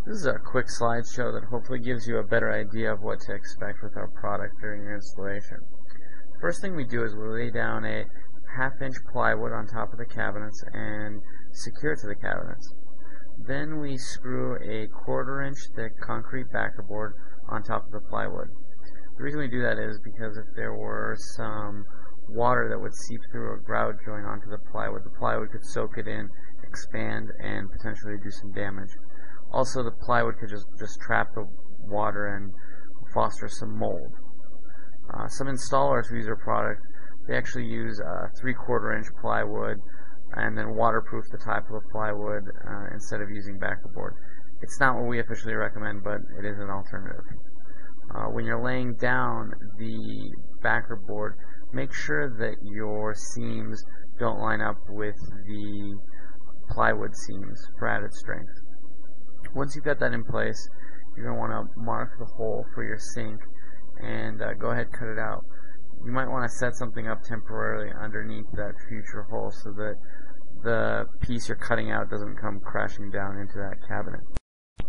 This is a quick slideshow that hopefully gives you a better idea of what to expect with our product during your installation. First thing we do is we lay down a half-inch plywood on top of the cabinets and secure it to the cabinets. Then we screw a 1/4-inch thick concrete backboard on top of the plywood. The reason we do that is because if there were some water that would seep through a grout joint onto the plywood could soak it in, expand, and potentially do some damage. Also, the plywood could just trap the water and foster some mold. Some installers who use our product, they actually use 3/4-inch plywood and then waterproof the top of the plywood instead of using backboard. It's not what we officially recommend, but it is an alternative. When you're laying down the backboard, make sure that your seams don't line up with the plywood seams for added strength. Once you've got that in place, you're going to want to mark the hole for your sink and go ahead and cut it out. You might want to set something up temporarily underneath that future hole so that the piece you're cutting out doesn't come crashing down into that cabinet.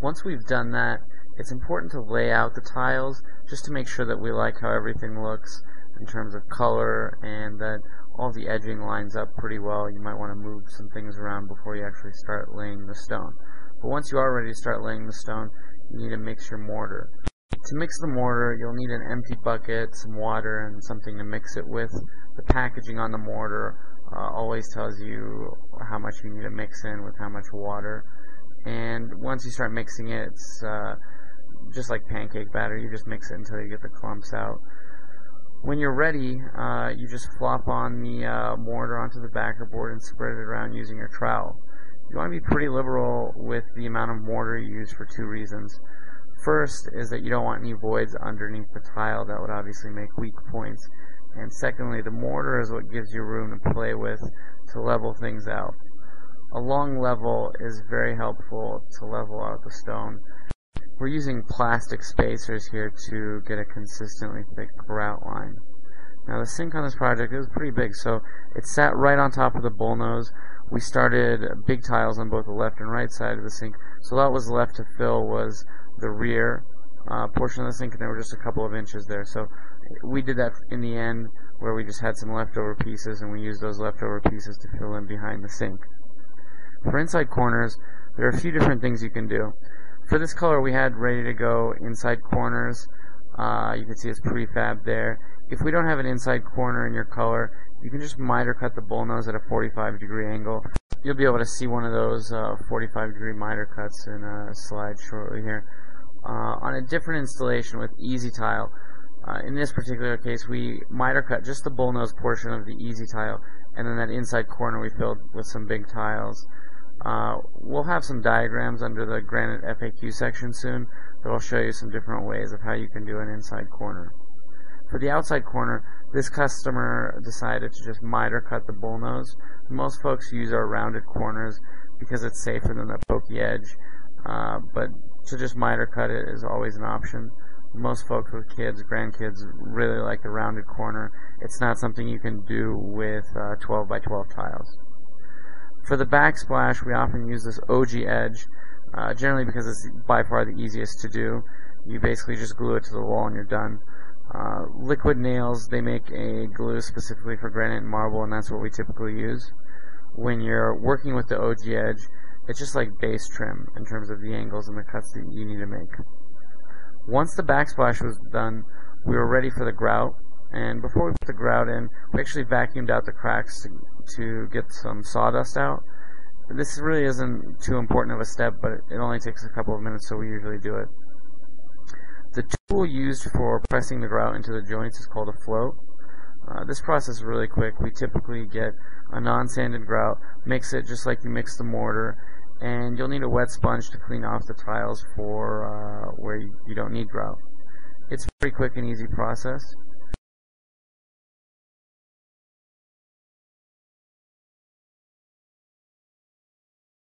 Once we've done that, it's important to lay out the tiles just to make sure that we like how everything looks in terms of color and that all the edging lines up pretty well. You might want to move some things around before you actually start laying the stone. But once you are ready to start laying the stone, you need to mix your mortar. To mix the mortar, you'll need an empty bucket, some water, and something to mix it with. The packaging on the mortar always tells you how much you need to mix in with how much water. And once you start mixing it, it's just like pancake batter. You just mix it until you get the clumps out. When you're ready, you just flop on the mortar onto the backboard and spread it around using your trowel. You want to be pretty liberal with the amount of mortar you use for two reasons. First is that you don't want any voids underneath the tile that would obviously make weak points. And secondly, the mortar is what gives you room to play with to level things out. A long level is very helpful to level out the stone. We're using plastic spacers here to get a consistently thick grout line. Now the sink on this project is pretty big, so it sat right on top of the bullnose. We started big tiles on both the left and right side of the sink, so all that was left to fill was the rear portion of the sink, and there were just a couple of inches there. So we did that in the end where we just had some leftover pieces, and we used those leftover pieces to fill in behind the sink. For inside corners, there are a few different things you can do. For this color, we had ready to go inside corners. You can see it's prefab there. If we don't have an inside corner in your color, you can just miter cut the bullnose at a 45-degree angle. You'll be able to see one of those 45-degree miter cuts in a slide shortly here. On a different installation with easy tile, in this particular case, we miter cut just the bullnose portion of the easy tile, and then that inside corner we filled with some big tiles. We'll have some diagrams under the Granite FAQ section soon that will show you some different ways of how you can do an inside corner. For the outside corner, this customer decided to just miter cut the bullnose. Most folks use our rounded corners because it's safer than the pokey edge, but to just miter cut it is always an option. Most folks with kids, grandkids, really like the rounded corner. It's not something you can do with 12 by 12 tiles. For the backsplash, we often use this OG edge, generally because it's by far the easiest to do. You basically just glue it to the wall and you're done. Liquid nails, they make a glue specifically for granite and marble, and that's what we typically use. When you're working with the OG edge, it's just like base trim in terms of the angles and the cuts that you need to make. Once the backsplash was done, we were ready for the grout, and before we put the grout in, we actually vacuumed out the cracks to get some sawdust out. This really isn't too important of a step, but it only takes a couple of minutes, so we usually do it. The tool used for pressing the grout into the joints is called a float. This process is really quick. We typically get a non-sanded grout, mix it just like you mix the mortar, and you'll need a wet sponge to clean off the tiles for where you don't need grout. It's a pretty quick and easy process.